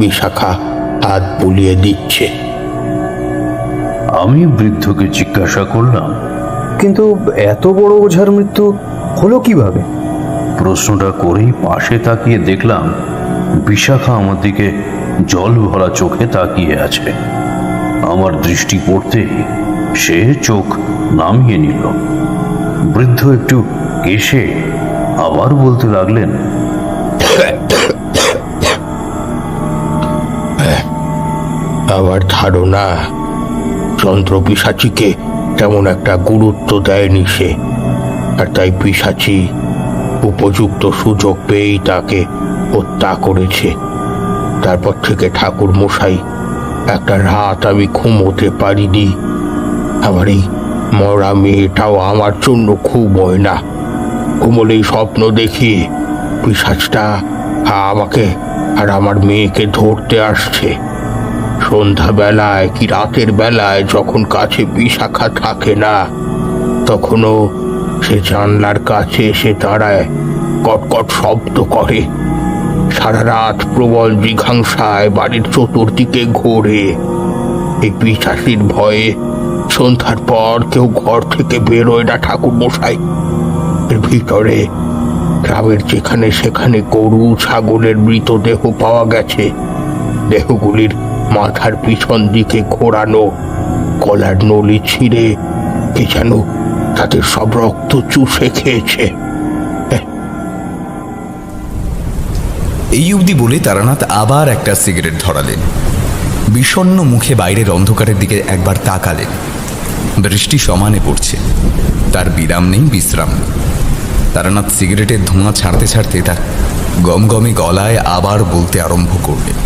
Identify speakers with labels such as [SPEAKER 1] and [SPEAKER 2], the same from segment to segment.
[SPEAKER 1] বিশাখা হাত বুলিয়ে দিচ্ছে।
[SPEAKER 2] আমি বৃদ্ধকে জিজ্ঞাসা করলাম,
[SPEAKER 3] কিন্তু এত বড় ওঝার মৃত্যু হলো কিভাবে?
[SPEAKER 2] প্রশ্নটা করেই পাশে তাকিয়ে দেখলাম বিশাখা আমার দিকে জল ভরা চোখে তাকিয়ে আছে। আমার দৃষ্টি পড়তেই সে চোখ নামিয়ে নিল। বৃদ্ধ একটু কেশে আবার বলতে লাগলেন,
[SPEAKER 1] আমার ধারণা চন্দ্র পিশাচিকে তেমন একটা গুরুত্ব দেয়নি সে, আর তাই পিশাচি উপযুক্ত সুযোগ পেয়েই তাকে হত্যা করেছে। তারপর থেকে ঠাকুর মশাই একটা রাত আমি ঘুমোতে পারিনি। আমার এই মরা মেয়েটাও আমার জন্য খুব ময়না। ঘুমোলেই স্বপ্ন দেখি পিশাচটা আমাকে আর আমার মেয়েকে ধরতে আসছে। সন্ধ্যাবেলায় কি রাতের বেলায় যখন কাছে বিশাখা থাকে না, তখনও সে জানলার কাছে এসে দাঁড়ায়, কটকট শব্দ করে। সারা রাত প্রবল জিঘাংসায় বাড়ির চতুর্দিকে ঘোরে। এই পিশাচির ভয়ে সন্ধ্যার পর কেউ ঘর থেকে বেরোয় না ঠাকুর মশাই। এর ভিতরে গ্রামের যেখানে সেখানে গরু ছাগলের মৃতদেহ পাওয়া গেছে। দেহগুলির মাথার পিছন দিকে ঘোরানো, গলার নলি ছিঁড়ে কে যেন তাদের সব রক্ত চুষে খেয়েছে।
[SPEAKER 4] এই অবধি বলে তারানাথ আবার একটা সিগারেট ধরালেন। বিষণ্ণ মুখে বাইরের অন্ধকারের দিকে একবার তাকালেন। বৃষ্টি সমানে পড়ছে, তার বিরাম নেই, বিশ্রাম নেই। তারানাথ সিগারেটের ধোঁয়া ছাড়তে ছাড়তে তার গমগমে গলায় আবার বলতে আরম্ভ করলেন।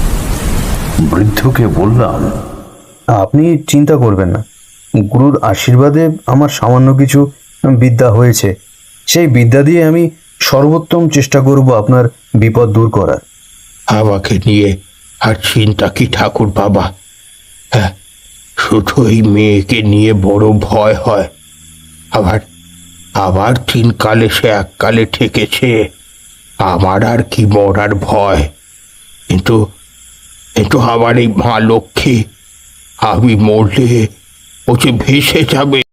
[SPEAKER 2] বৃদ্ধকে বললাম,
[SPEAKER 3] আপনি চিন্তা করবেন না, গুরুর আশীর্বাদে আমার সামান্য কিছু বিদ্যা হয়েছে। সেই বিদ্যা দিয়ে আমি সর্বোত্তম চেষ্টা করব আপনার বিপদ দূর করার।
[SPEAKER 1] আমাকে নিয়ে আর চিন্তা কি ঠাকুর বাবা? হ্যাঁ, শুধু এই মেয়েকে নিয়ে বড় ভয় হয়। আবার আবার 3 কালে সে 1 কালে ঠেকেছে। আমার আর কি মরার ভয়? কিন্তু কিন্তু আমার এই মা লক্ষ্মী, আমি মরলে ও যে ভেসে যাবে।